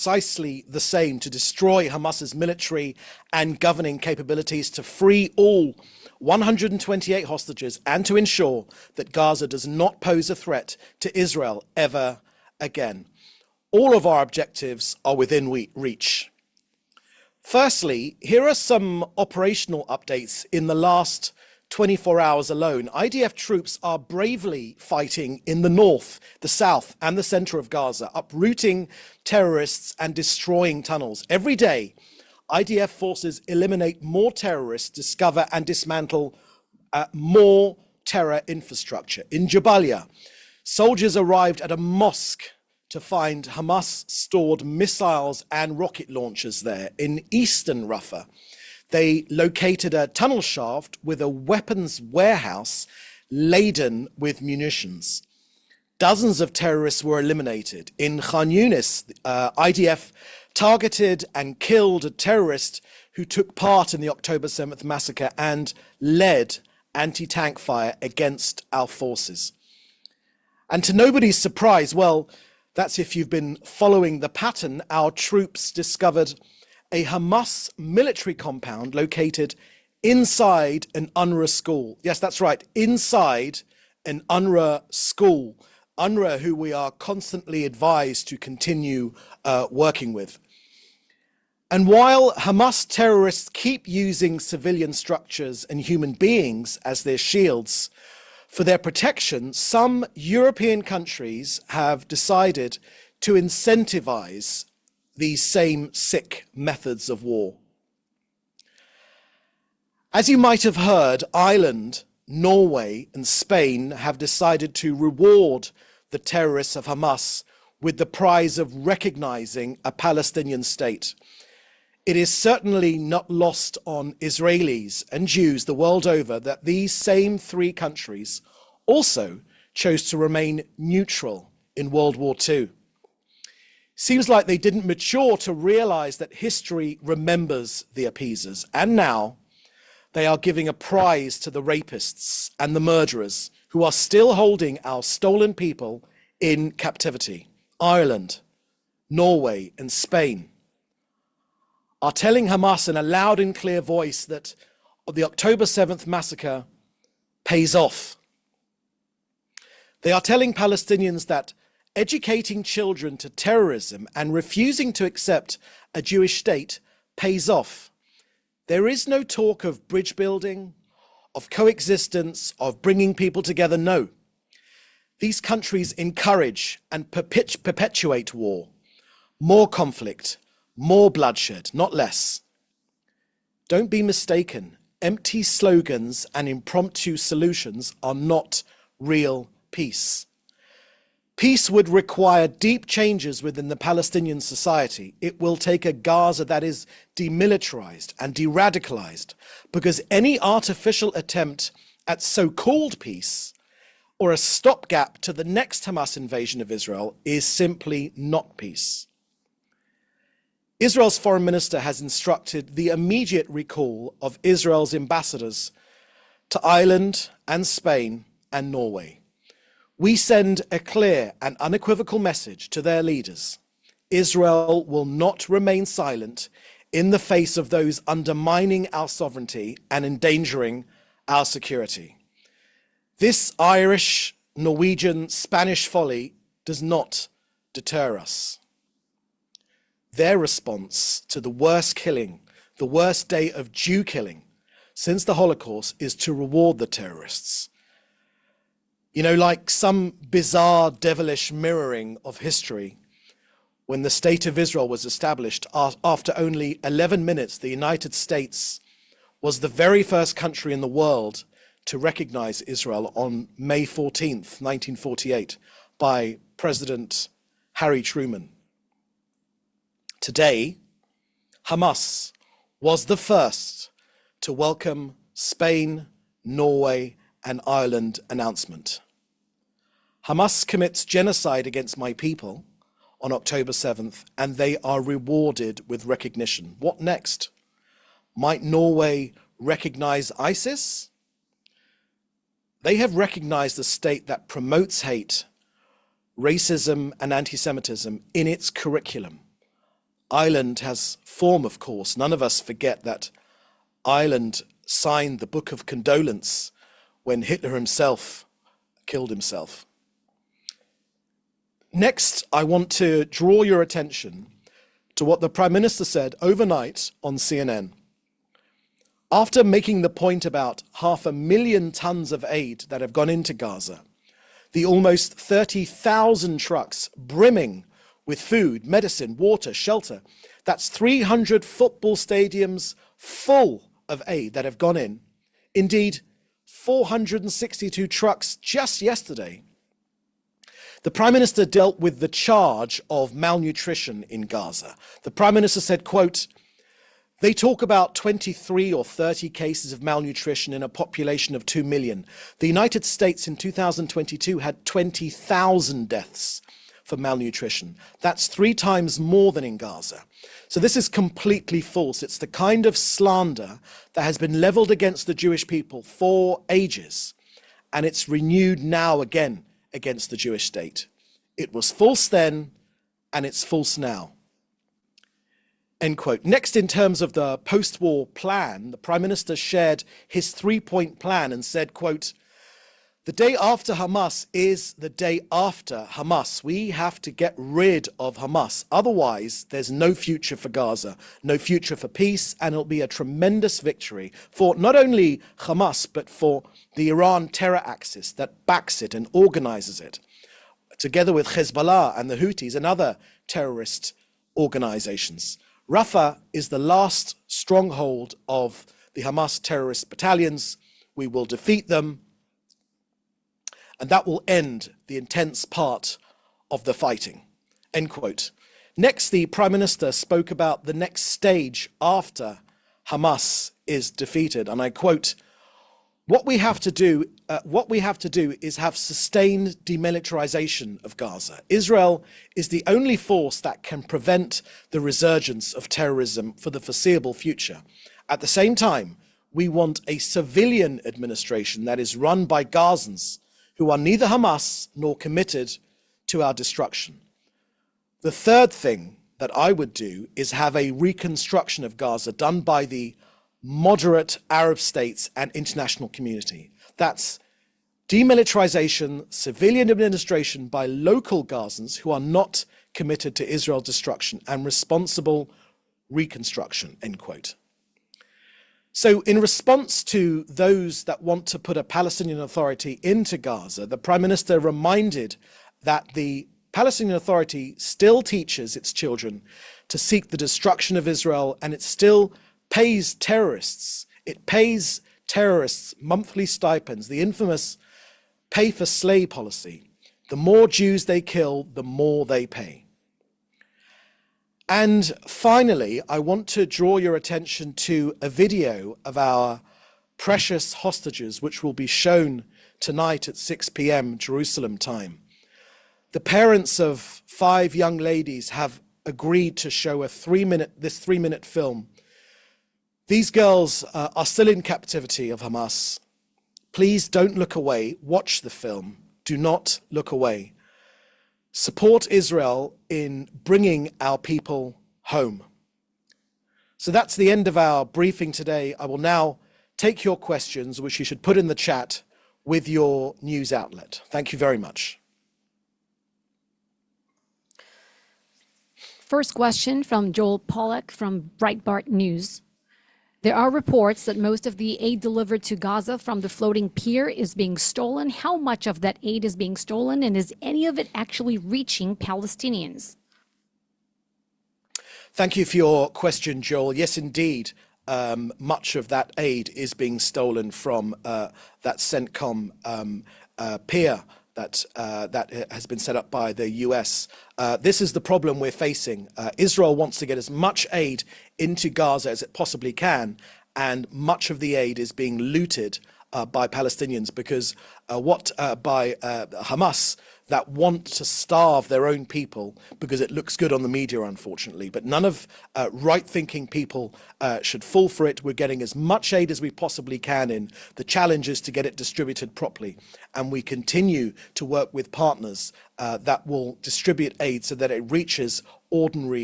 precisely the same, to destroy Hamas's military and governing capabilities, to free all 128 hostages, and to ensure that Gaza does not pose a threat to Israel ever again. All of our objectives are within reach. Firstly, here are some operational updates in the last 24 hours alone. IDF troops are bravely fighting in the north, the south, and the center of Gaza, uprooting terrorists and destroying tunnels. Every day, IDF forces eliminate more terrorists, discover and dismantle more terror infrastructure. In Jabalia, soldiers arrived at a mosque to find Hamas-stored missiles and rocket launchers there. In eastern Rafah, they located a tunnel shaft with a weapons warehouse laden with munitions. Dozens of terrorists were eliminated. In Khan Yunis, IDF targeted and killed a terrorist who took part in the October 7th massacre and led anti-tank fire against our forces. And to nobody's surprise, well, that's if you've been following the pattern, our troops discovered a Hamas military compound located inside an UNRWA school. Yes, that's right, inside an UNRWA school. UNRWA, who we are constantly advised to continue working with. And while Hamas terrorists keep using civilian structures and human beings as their shields for their protection, some European countries have decided to incentivize these same sick methods of war. As you might have heard, Ireland, Norway, and Spain have decided to reward the terrorists of Hamas with the prize of recognizing a Palestinian state. It is certainly not lost on Israelis and Jews the world over that these same three countries also chose to remain neutral in World War II. Seems like they didn't mature to realize that history remembers the appeasers, and now they are giving a prize to the rapists and the murderers who are still holding our stolen people in captivity. Ireland, Norway, and Spain are telling Hamas in a loud and clear voice that the October 7th massacre pays off. They are telling Palestinians that educating children to terrorism and refusing to accept a Jewish state pays off. There is no talk of bridge building, of coexistence, of bringing people together. No. These countries encourage and perpetuate war, more conflict, more bloodshed, not less. Don't be mistaken. Empty slogans and impromptu solutions are not real peace. Peace would require deep changes within the Palestinian society. It will take a Gaza that is demilitarized and de-radicalized, because any artificial attempt at so-called peace or a stopgap to the next Hamas invasion of Israel is simply not peace. Israel's foreign minister has instructed the immediate recall of Israel's ambassadors to Ireland and Spain and Norway. We send a clear and unequivocal message to their leaders. Israel will not remain silent in the face of those undermining our sovereignty and endangering our security. This Irish, Norwegian, Spanish folly does not deter us. Their response to the worst killing, the worst day of Jew killing since the Holocaust, is to reward the terrorists. You know, like some bizarre, devilish mirroring of history, when the State of Israel was established, after only 11 minutes, the United States was the very first country in the world to recognize Israel on May 14th, 1948, by President Harry Truman. Today, Hamas was the first to welcome Spain, Norway, and Ireland announcement. Hamas commits genocide against my people on October 7th, and they are rewarded with recognition. What next? Might Norway recognize ISIS? They have recognized a state that promotes hate, racism, and anti-Semitism in its curriculum. Ireland has form, of course. None of us forget that Ireland signed the Book of Condolence when Hitler himself killed himself. Next, I want to draw your attention to what the Prime Minister said overnight on CNN. After making the point about 500,000 tons of aid that have gone into Gaza, the almost 30,000 trucks brimming with food, medicine, water, shelter, that's 300 football stadiums full of aid that have gone in. Indeed, 462 trucks just yesterday. The Prime Minister dealt with the charge of malnutrition in Gaza. The Prime Minister said, quote, "They talk about 23 or 30 cases of malnutrition in a population of 2 million. The United States in 2022 had 20,000 deaths for malnutrition. That's 3 times more than in Gaza." So this is completely false. It's the kind of slander that has been leveled against the Jewish people for ages, and it's renewed now again against the Jewish state. It was false then, and it's false now. End quote. Next, in terms of the post-war plan, the Prime Minister shared his 3-point plan and said, quote, "The day after Hamas is the day after Hamas. We have to get rid of Hamas. Otherwise, there's no future for Gaza, no future for peace, and it'll be a tremendous victory for not only Hamas, but for the Iran terror axis that backs it and organizes it, together with Hezbollah and the Houthis and other terrorist organizations. Rafah is the last stronghold of the Hamas terrorist battalions. We will defeat them, and that will end the intense part of the fighting." End quote. Next, the Prime Minister spoke about the next stage after Hamas is defeated, and I quote, what we have to do is have sustained demilitarization of Gaza. Israel is the only force that can prevent the resurgence of terrorism for the foreseeable future. At the same time, we want a civilian administration that is run by Gazans who are neither Hamas nor committed to our destruction. The third thing that I would do is have a reconstruction of Gaza done by the moderate Arab states and international community. That's demilitarization, civilian administration by local Gazans who are not committed to Israel's destruction, and responsible reconstruction, end quote. So in response to those that want to put a Palestinian Authority into Gaza, the Prime Minister reminded that the Palestinian Authority still teaches its children to seek the destruction of Israel, and it still pays terrorists. It pays terrorists monthly stipends, the infamous pay for slay policy. The more Jews they kill, the more they pay. And finally, I want to draw your attention to a video of our precious hostages, which will be shown tonight at 6 p.m. Jerusalem time. The parents of 5 young ladies have agreed to show this 3-minute film. These girls are still in captivity of Hamas. Please don't look away. Watch the film. Do not look away. Support Israel in bringing our people home. So that's the end of our briefing today. I will now take your questions, which you should put in the chat with your news outlet. Thank you very much. First question from Joel Pollack from Breitbart News. There are reports that most of the aid delivered to Gaza from the floating pier is being stolen. How much of that aid is being stolen, and is any of it actually reaching Palestinians? Thank you for your question, Joel. Yes, indeed, much of that aid is being stolen from that CENTCOM pier that has been set up by the US. This is the problem we're facing. Israel wants to get as much aid into Gaza as it possibly can, and much of the aid is being looted by Palestinians because by Hamas that want to starve their own people because it looks good on the media, unfortunately. But none of right-thinking people should fall for it. We're getting as much aid as we possibly can in. The challenge is to get it distributed properly. And we continue to work with partners that will distribute aid so that it reaches ordinary